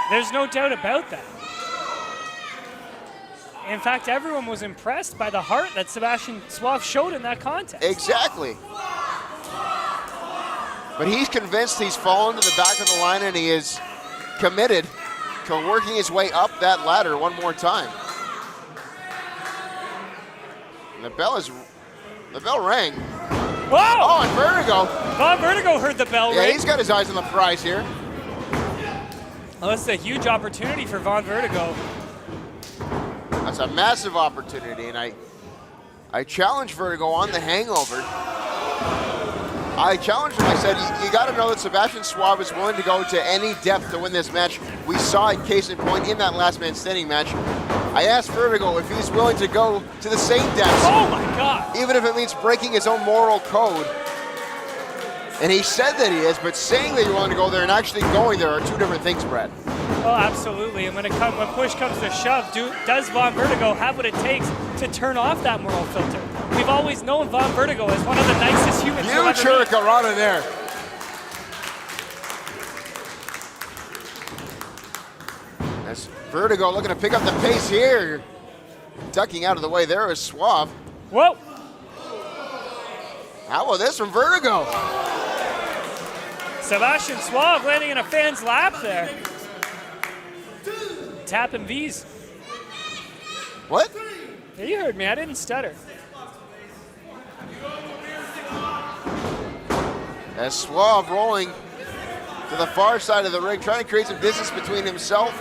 There's no doubt about that. In fact, everyone was impressed by the heart that Sebastian Suave showed in that contest. Exactly. But he's convinced he's fallen to the back of the line, and he is committed to working his way up that ladder one more time. And the bell rang. Whoa! Oh, and Vertigo. Vaughn Vertigo heard the bell ring. Yeah, he's got his eyes on the prize here. Well, this is a huge opportunity for Vaughn Vertigo. That's a massive opportunity, and I challenged Vertigo on the hangover. I challenged him. I said, you got to know that Sebastian Suave is willing to go to any depth to win this match. We saw it case in point in that last man standing match. I asked Vertigo if he's willing to go to the same depths. Oh my God. Even if it means breaking his own moral code. And he said that he is, but saying that you're willing to go there and actually going there are two different things, Brad. Oh, absolutely. And when push comes to shove, does Vaughn Vertigo have what it takes to turn off that moral filter? We've always known Vaughn Vertigo as one of the nicest humans. Huge hurricanrana there. As Vertigo looking to pick up the pace here. Ducking out of the way there is Suave. Whoa. How about this from Vertigo? Sebastian Suave landing in a fan's lap there. Tapping V's. What? Yeah, you heard me, I didn't stutter. As Suave rolling to the far side of the ring, trying to create some distance between himself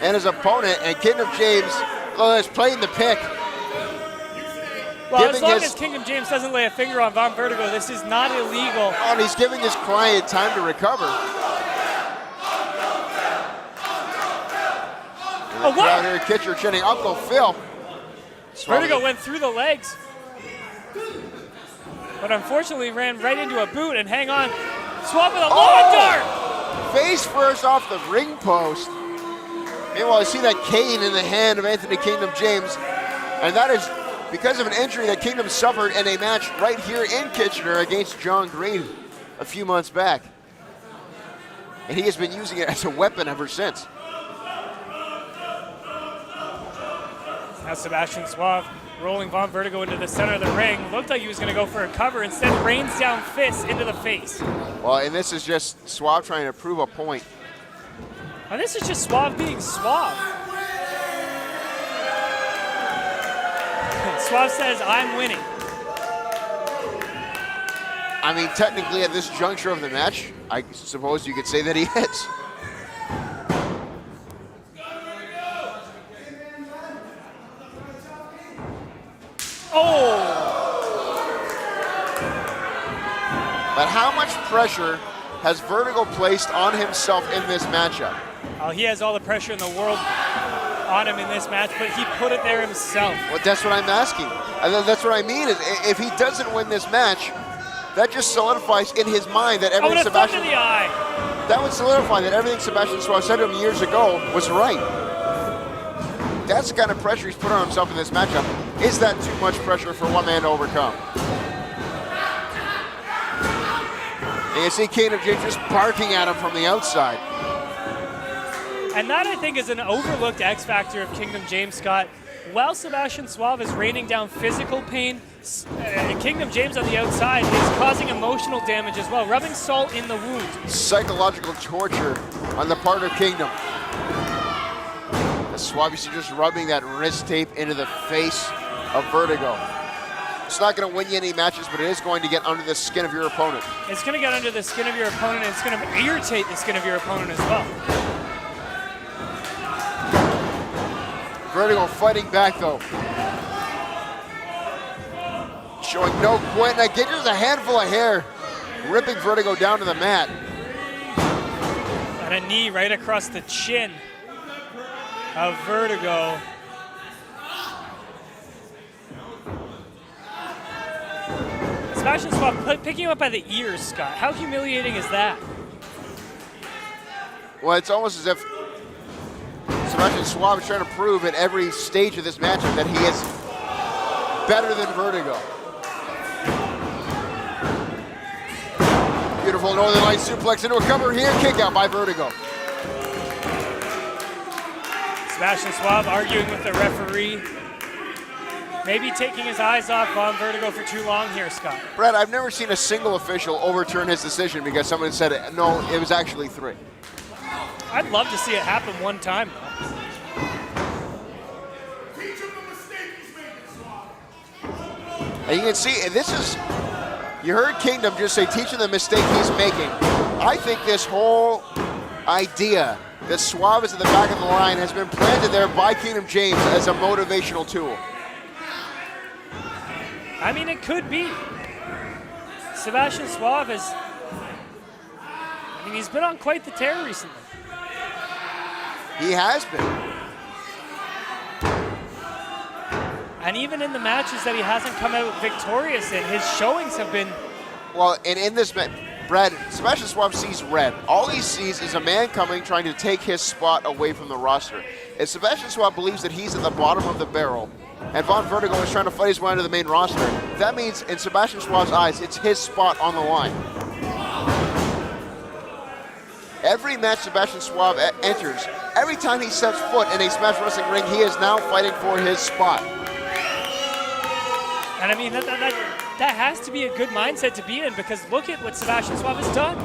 and his opponent, and Kingdom James is playing the pick. Well, as long as Kingdom James doesn't lay a finger on Vaughn Vertigo, this is not illegal. Oh, and he's giving his client time to recover. Oh, what? Out here, Kitcher chinning Uncle Phil. Vertigo went through the legs, but unfortunately ran right into a boot, and hang on. Suave with a long dart! Face first off the ring post. Meanwhile, I see that cane in the hand of Anthony Kingdom James, and that is because of an injury that Kingdom suffered in a match right here in Kitchener against John Green a few months back. And he has been using it as a weapon ever since. Now Sebastian Suave rolling Vaughn Vertigo into the center of the ring. Looked like he was going to go for a cover. Instead, rains down fists into the face. Well, and this is just Suave trying to prove a point. Now this is just Suave being Suave. Suave says, I'm winning. I mean, technically at this juncture of the match, I suppose you could say that he is. Oh! But how much pressure has Vertigo placed on himself in this matchup? Oh, he has all the pressure in the world on him in this match, but he put it there himself. Well, that's what I'm asking. That's what I mean. Is if he doesn't win this match, that just solidifies in his mind that everything Sebastian. To the eye. That would solidify that everything Sebastian Suave said to him years ago was right. That's the kind of pressure he's put on himself in this matchup. Is that too much pressure for one man to overcome? And you see Kingdom James just barking at him from the outside. And that, I think, is an overlooked X factor of Kingdom James, Scott. While Sebastian Suave is raining down physical pain, Kingdom James on the outside is causing emotional damage as well, rubbing salt in the wound. Psychological torture on the part of Kingdom. Suave, you see just rubbing that wrist tape into the face of Vertigo. It's not going to win you any matches, but it is going to get under the skin of your opponent. It's going to get under the skin of your opponent, and it's going to irritate the skin of your opponent as well. Vertigo fighting back though. Showing no quit. And again, just a handful of hair ripping Vertigo down to the mat. And a knee right across the chin of Vertigo. Sebastian Suave picking him up by the ears, Scott. How humiliating is that? Well, it's almost as if Sebastian Suave is trying to prove at every stage of this matchup that he is better than Vertigo. Beautiful Northern Light suplex into a cover here. Kick out by Vertigo. Sebastian Suave arguing with the referee. Maybe taking his eyes off Vaughn Vertigo for too long here, Scott. Brett, I've never seen a single official overturn his decision because someone said, no, it was actually 3. I'd love to see it happen one time, though. And you can see, and this is, you heard Kingdom just say, teach him the mistake he's making. I think this whole idea that Suave is at the back of the line has been planted there by Kingdom James as a motivational tool. I mean, it could be. Sebastian Suave is, he's been on quite the tear recently. He has been. And even in the matches that he hasn't come out victorious in, his showings have been... Well, and in this match, Brad, Sebastian Suave sees red. All he sees is a man coming, trying to take his spot away from the roster. If Sebastian Suave believes that he's at the bottom of the barrel, and Vaughn Vertigo is trying to fight his way into the main roster, that means in Sebastian Suave's eyes, it's his spot on the line. Every match Sebastian Suave enters, every time he sets foot in a Smash Wrestling ring, he is now fighting for his spot. And I mean, that has to be a good mindset to be in, because look at what Sebastian Suave has done.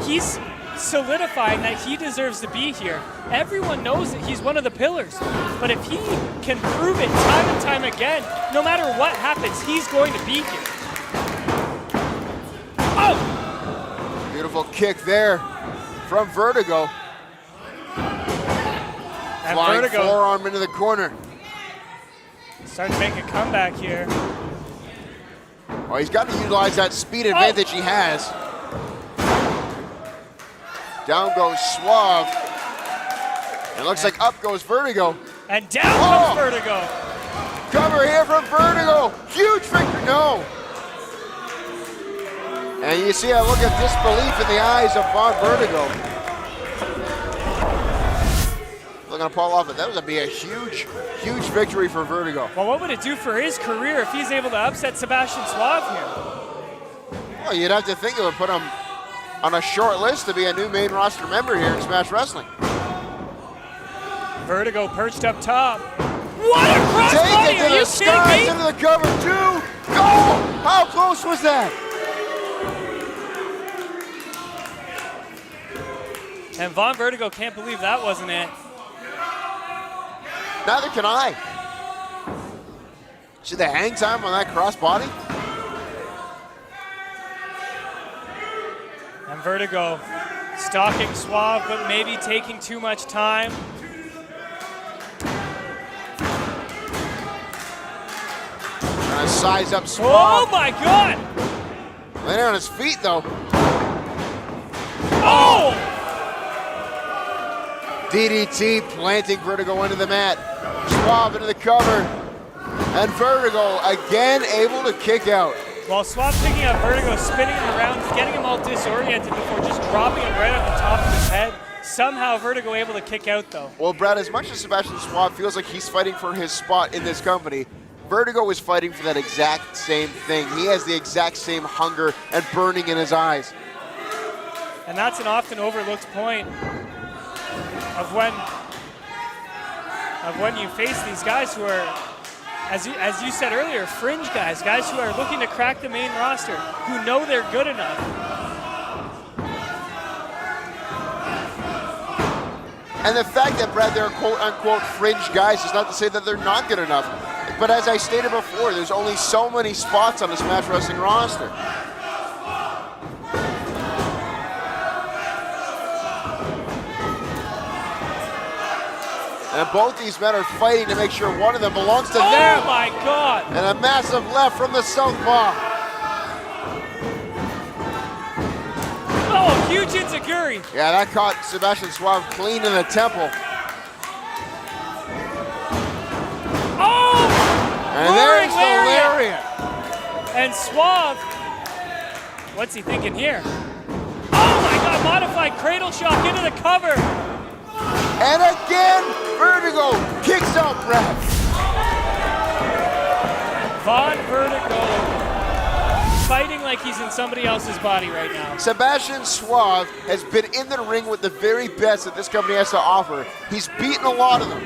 He's solidifying that he deserves to be here. Everyone knows that he's one of the pillars, but if he can prove it time and time again, no matter what happens, he's going to be here. Oh! Beautiful kick there from Vertigo. And Flying Vertigo forearm into the corner. starting to make a comeback here. Oh, he's got to utilize that speed advantage he has. Down goes Suave. It looks like up goes Vertigo. And down comes Vertigo. Cover here from Vertigo. Huge victory. No. And you see a look of disbelief in the eyes of Vaughn Vertigo. Looking to pull off it. That would be a huge, huge victory for Vertigo. Well, what would it do for his career if he's able to upset Sebastian Suave here? Well, you'd have to think it would put him on a short list to be a new main roster member here in Smash Wrestling. Vertigo perched up top. What a crossbody! Are you kidding me? Into the cover, 2. Oh, how close was that? And Vaughn Vertigo can't believe that wasn't it. Neither can I. See the hang time on that crossbody? And Vertigo stalking Suave, but maybe taking too much time. Trying to size up Suave. Oh my God! Landing on his feet though. Oh! DDT planting Vertigo into the mat. Suave into the cover. And Vertigo again able to kick out. While Suave picking up Vertigo, spinning him around, getting him all disoriented before just dropping him right on the top of his head. Somehow Vertigo able to kick out though. Well, Brad, as much as Sebastian Suave feels like he's fighting for his spot in this company, Vertigo is fighting for that exact same thing. He has the exact same hunger and burning in his eyes. And that's an often overlooked point of when you face these guys who are, as you said earlier, fringe guys who are looking to crack the main roster, who know they're good enough. And the fact that, Brad, they're quote-unquote fringe guys is not to say that they're not good enough. But as I stated before, there's only so many spots on the Smash Wrestling roster. And both these men are fighting to make sure one of them belongs to them. Oh my God! And a massive left from the southpaw. Oh, huge enziguri. Yeah, that caught Sebastian Suave clean in the temple. Oh! And there's the lariat. And Suave, what's he thinking here? Oh my God, modified cradle shock into the cover. And again, Vertigo kicks out Brad. Vaughn Vertigo fighting like he's in somebody else's body right now. Sebastian Suave has been in the ring with the very best that this company has to offer. He's beaten a lot of them.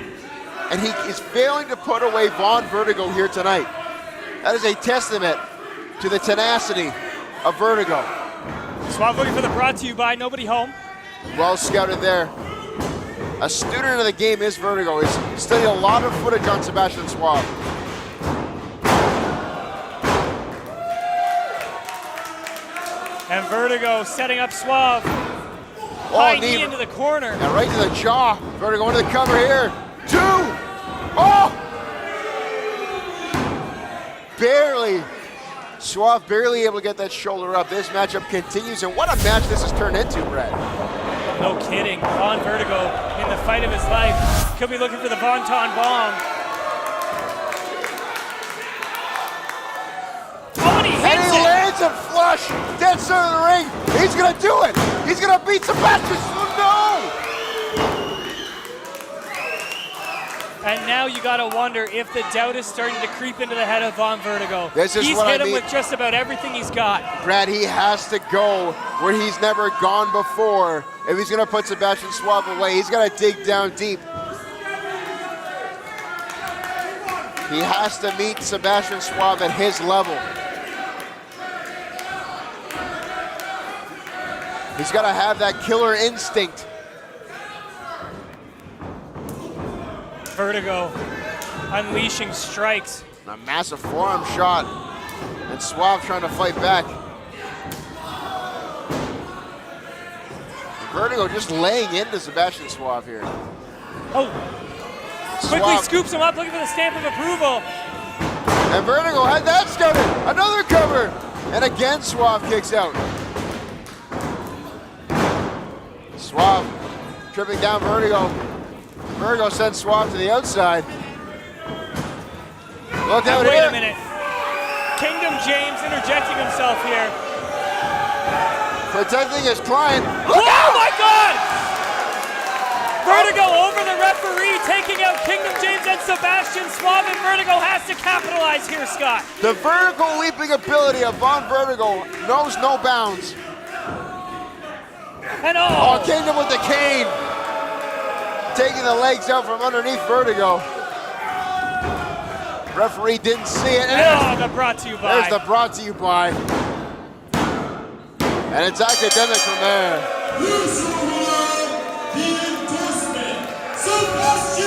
and he is failing to put away Vaughn Vertigo here tonight. That is a testament to the tenacity of Vertigo. Suave looking for the brought to you by, nobody home. Well scouted there. A student of the game is Vertigo. He's studied a lot of footage on Sebastian Suave. And Vertigo setting up Suave. High knee into the corner. Yeah, right to the jaw. Vertigo into the cover here. 2. Oh! Barely. Suave barely able to get that shoulder up. This matchup continues, and what a match this has turned into, Brett. No kidding. Vaughn Vertigo in the fight of his life. Could be looking for the Vaughn bomb. Oh, and he hits and he it! lands it flush. Dead center of the ring. He's going to do it. He's going to beat Sebastian. No! And now you got to wonder if the doubt is starting to creep into the head of Vaughn Vertigo. This is he's what hit I him mean. with just about everything he's got. Brad, he has to go where he's never gone before. If he's going to put Sebastian Suave away, he's got to dig down deep. He has to meet Sebastian Suave at his level. He's got to have that killer instinct. Vertigo unleashing strikes. A massive forearm shot. And Suave trying to fight back. Vertigo just laying into Sebastian Suave here. Oh, quickly scoops him up, looking for the stamp of approval. And Vertigo had that scouted. Another cover. And again, Suave kicks out. Suave tripping down Vertigo. Vertigo sends Suave to the outside. Look out here. Wait a minute. Kingdom James interjecting himself here. Protecting his client. Look Oh out! my God! Vertigo over the referee, taking out Kingdom James and Sebastian Suave, and Vertigo has to capitalize here, Scott. The vertical leaping ability of Vaughn Vertigo knows no bounds. And Oh, Kingdom with the cane. Taking the legs out from underneath Vertigo. Referee didn't see it. And the brought to you by. There's the brought to you by. And it's academic from there. Please welcome the endorsement, Sebastian.